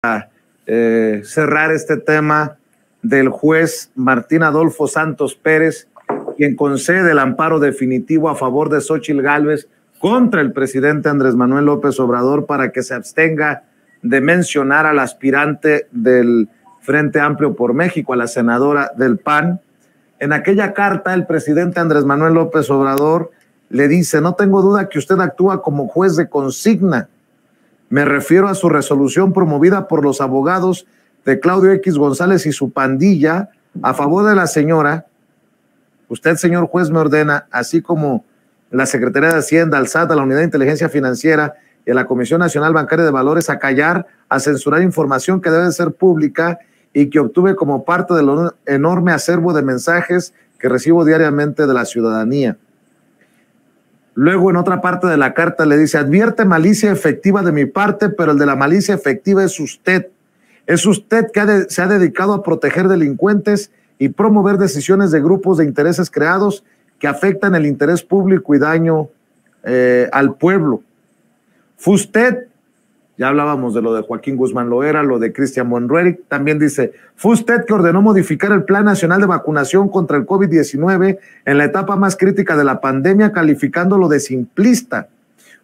cerrar este tema del juez Martín Adolfo Santos Pérez, quien concede el amparo definitivo a favor de Xóchitl Gálvez contra el presidente Andrés Manuel López Obrador para que se abstenga de mencionar al aspirante del Frente Amplio por México, a la senadora del PAN. En aquella carta, el presidente Andrés Manuel López Obrador le dice: no tengo duda que usted actúa como juez de consigna. Me refiero a su resolución promovida por los abogados de Claudio X González y su pandilla a favor de la señora. Usted, señor juez, me ordena, así como la Secretaría de Hacienda, al SAT, a la Unidad de Inteligencia Financiera y a la Comisión Nacional Bancaria de Valores, a callar, a censurar información que debe ser pública y que obtuve como parte del enorme acervo de mensajes que recibo diariamente de la ciudadanía. Luego, en otra parte de la carta le dice: advierte malicia efectiva de mi parte, pero el de la malicia efectiva es usted. Es usted que se ha dedicado a proteger delincuentes y promover decisiones de grupos de intereses creados que afectan el interés público y daño al pueblo. Fue usted, ya hablábamos de lo de Joaquín Guzmán Loera, lo de Cristian Monroeric, también dice: fue usted que ordenó modificar el Plan Nacional de Vacunación contra el COVID-19 en la etapa más crítica de la pandemia, calificándolo de simplista.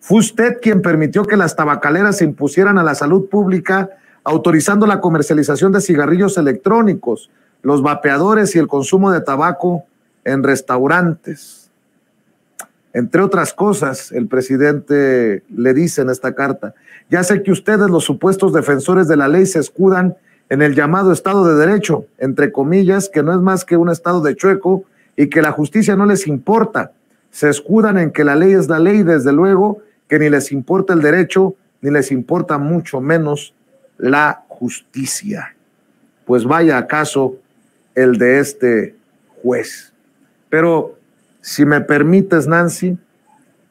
Fue usted quien permitió que las tabacaleras se impusieran a la salud pública, autorizando la comercialización de cigarrillos electrónicos, los vapeadores y el consumo de tabaco en restaurantes. Entre otras cosas, el presidente le dice en esta carta: ya sé que ustedes, los supuestos defensores de la ley, se escudan en el llamado Estado de Derecho, entre comillas, que no es más que un Estado de chueco y que la justicia no les importa. Se escudan en que la ley es la ley, desde luego que ni les importa el derecho, ni les importa mucho menos la justicia. Pues vaya acaso el de este juez. Pero si me permites, Nancy,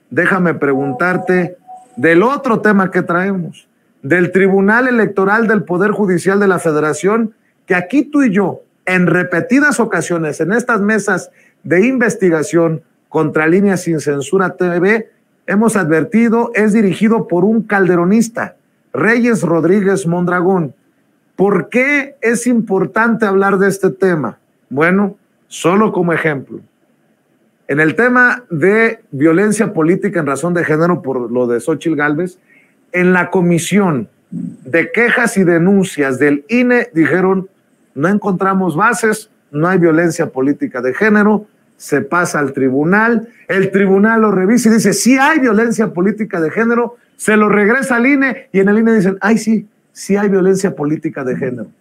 déjame preguntarte del otro tema que traemos, del Tribunal Electoral del Poder Judicial de la Federación, que aquí tú y yo, en repetidas ocasiones, en estas mesas de investigación contra Línea Sin Censura TV, hemos advertido, es dirigido por un calderonista, Reyes Rodríguez Mondragón. ¿Por qué es importante hablar de este tema? Bueno, solo como ejemplo. En el tema de violencia política en razón de género por lo de Xóchitl Gálvez, en la comisión de quejas y denuncias del INE dijeron: no encontramos bases, no hay violencia política de género. Se pasa al tribunal, el tribunal lo revisa y dice: sí hay violencia política de género, se lo regresa al INE y en el INE dicen: ay, sí, sí hay violencia política de género.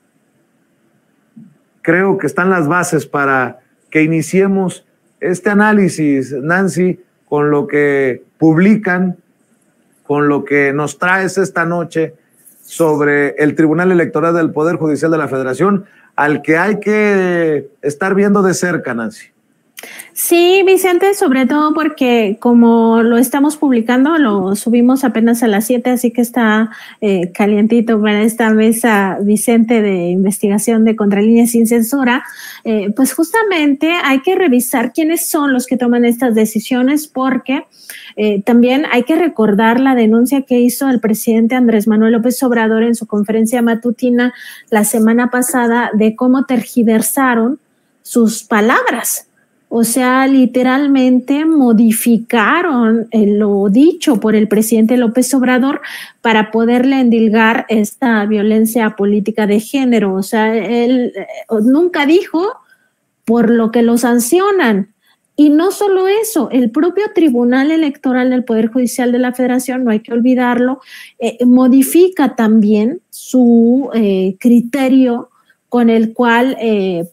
Creo que están las bases para que iniciemos este análisis, Nancy, con lo que publican, con lo que nos traes esta noche sobre el Tribunal Electoral del Poder Judicial de la Federación, al que hay que estar viendo de cerca, Nancy. Sí, Vicente, sobre todo porque como lo estamos publicando, lo subimos apenas a las 7, así que está calientito para esta mesa, Vicente, de investigación de Contralínea Sin Censura. Pues justamente hay que revisar quiénes son los que toman estas decisiones, porque también hay que recordar la denuncia que hizo el presidente Andrés Manuel López Obrador en su conferencia matutina la semana pasada de cómo tergiversaron sus palabras. O sea, literalmente modificaron lo dicho por el presidente López Obrador para poderle endilgar esta violencia política de género. O sea, él nunca dijo por lo que lo sancionan. Y no solo eso, el propio Tribunal Electoral del Poder Judicial de la Federación, no hay que olvidarlo, modifica también su criterio con el cual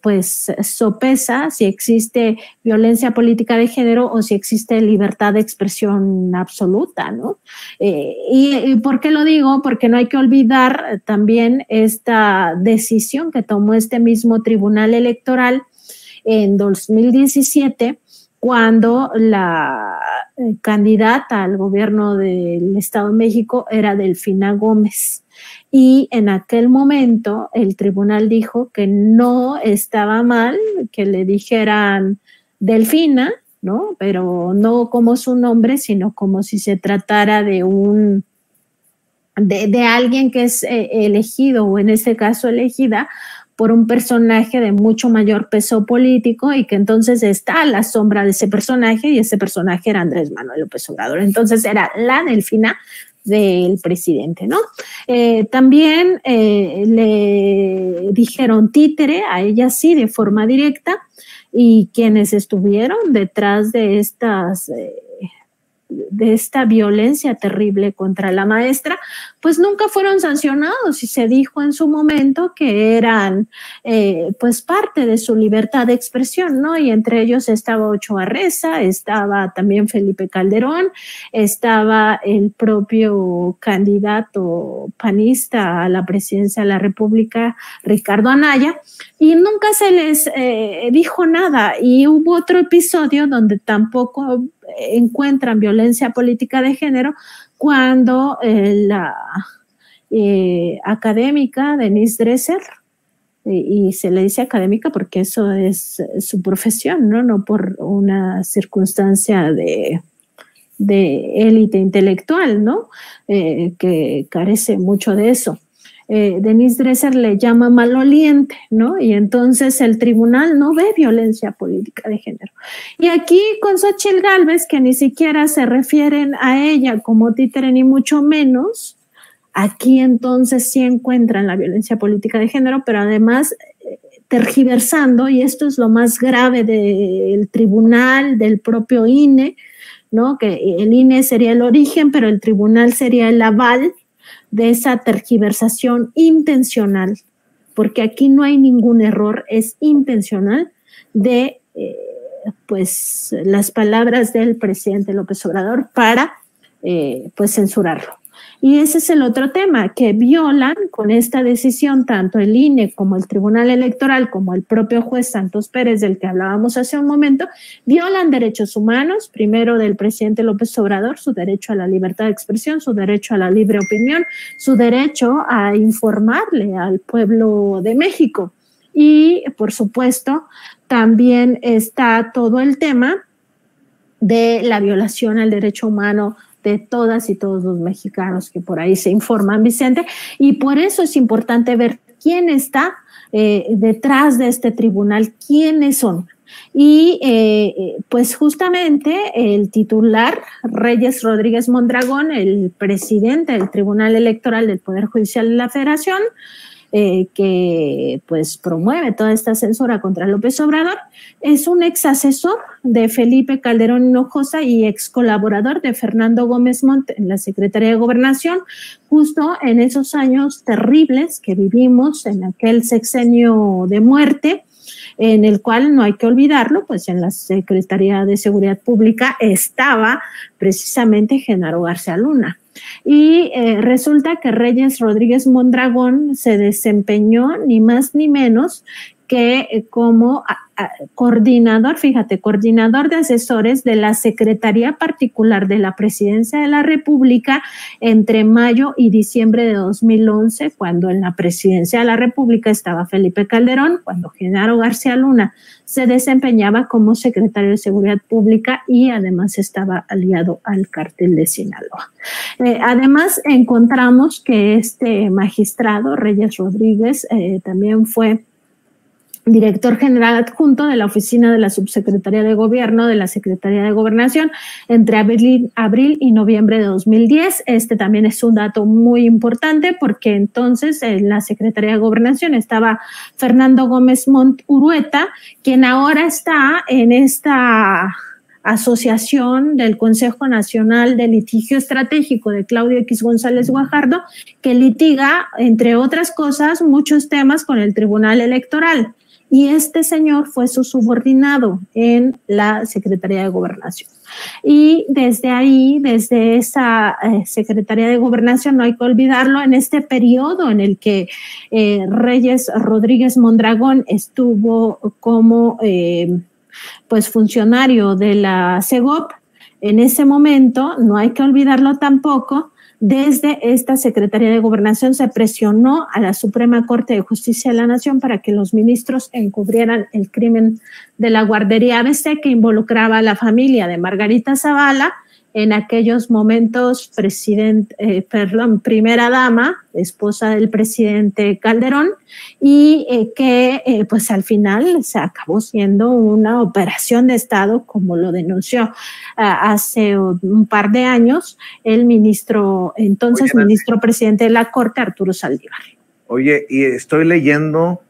pues sopesa si existe violencia política de género o si existe libertad de expresión absoluta, ¿no? ¿Y por qué lo digo? Porque no hay que olvidar también esta decisión que tomó este mismo Tribunal Electoral en 2017, cuando la candidata al gobierno del Estado de México era Delfina Gómez. Y en aquel momento el tribunal dijo que no estaba mal que le dijeran Delfina, ¿no? Pero no como su nombre, sino como si se tratara de un de alguien que es elegido, o en este caso elegida, por un personaje de mucho mayor peso político y que entonces está a la sombra de ese personaje, y ese personaje era Andrés Manuel López Obrador. Entonces era la Delfina del presidente, ¿no? También le dijeron títere a ella, sí, de forma directa, y quienes estuvieron detrás de esta violencia terrible contra la maestra, pues nunca fueron sancionados, y se dijo en su momento que eran pues parte de su libertad de expresión, ¿no? Y entre ellos estaba Ochoa Reza, estaba también Felipe Calderón, estaba el propio candidato panista a la presidencia de la República, Ricardo Anaya, y nunca se les dijo nada. Y hubo otro episodio donde tampoco encuentran violencia política de género, cuando la académica Denise Dresser, y se le dice académica porque eso es su profesión, no por una circunstancia de élite intelectual, ¿no? Que carece mucho de eso. Denise Dresser le llama maloliente, ¿no? Y entonces el tribunal no ve violencia política de género. Y aquí con Xóchitl Gálvez, que ni siquiera se refieren a ella como títere ni mucho menos, aquí entonces sí encuentran la violencia política de género, pero además tergiversando, y esto es lo más grave del tribunal, del propio INE, ¿no? Que el INE sería el origen, pero el tribunal sería el aval de esa tergiversación intencional, porque aquí no hay ningún error, es intencional, de pues las palabras del presidente López Obrador para pues censurarlo. Y ese es el otro tema, que violan con esta decisión tanto el INE como el Tribunal Electoral, como el propio juez Santos Pérez, del que hablábamos hace un momento, violan derechos humanos, primero del presidente López Obrador, su derecho a la libertad de expresión, su derecho a la libre opinión, su derecho a informarle al pueblo de México. Y, por supuesto, también está todo el tema de la violación al derecho humano de todas y todos los mexicanos que por ahí se informan, Vicente, y por eso es importante ver quién está detrás de este tribunal, quiénes son. Y pues justamente el titular, Reyes Rodríguez Mondragón, el presidente del Tribunal Electoral del Poder Judicial de la Federación, que pues promueve toda esta censura contra López Obrador, es un ex asesor de Felipe Calderón Hinojosa y ex colaborador de Fernando Gómez Montt en la Secretaría de Gobernación, justo en esos años terribles que vivimos, en aquel sexenio de muerte, en el cual, no hay que olvidarlo, pues en la Secretaría de Seguridad Pública estaba precisamente Genaro García Luna. Y resulta que Reyes Rodríguez Mondragón se desempeñó ni más ni menos que como coordinador, fíjate, coordinador de asesores de la Secretaría Particular de la Presidencia de la República entre mayo y diciembre de 2011, cuando en la Presidencia de la República estaba Felipe Calderón, cuando Genaro García Luna se desempeñaba como secretario de Seguridad Pública y además estaba aliado al cártel de Sinaloa. Además, encontramos que este magistrado, Reyes Rodríguez, también fue director general adjunto de la Oficina de la Subsecretaría de Gobierno de la Secretaría de Gobernación entre abril y noviembre de 2010. Este también es un dato muy importante porque entonces en la Secretaría de Gobernación estaba Fernando Gómez Montt Urueta, quien ahora está en esta asociación del Consejo Nacional de Litigio Estratégico de Claudio X González Guajardo, que litiga, entre otras cosas, muchos temas con el Tribunal Electoral. Y este señor fue su subordinado en la Secretaría de Gobernación. Y desde ahí, desde esa Secretaría de Gobernación, no hay que olvidarlo, en este periodo en el que Reyes Rodríguez Mondragón estuvo como pues funcionario de la CEGOP, en ese momento, no hay que olvidarlo tampoco, desde esta Secretaría de Gobernación se presionó a la Suprema Corte de Justicia de la Nación para que los ministros encubrieran el crimen de la guardería ABC que involucraba a la familia de Margarita Zavala en aquellos momentos primera dama, esposa del presidente Calderón, y que pues al final se acabó siendo una operación de Estado, como lo denunció hace un par de años el ministro presidente de la Corte, Arturo Saldívar. Oye, y estoy leyendo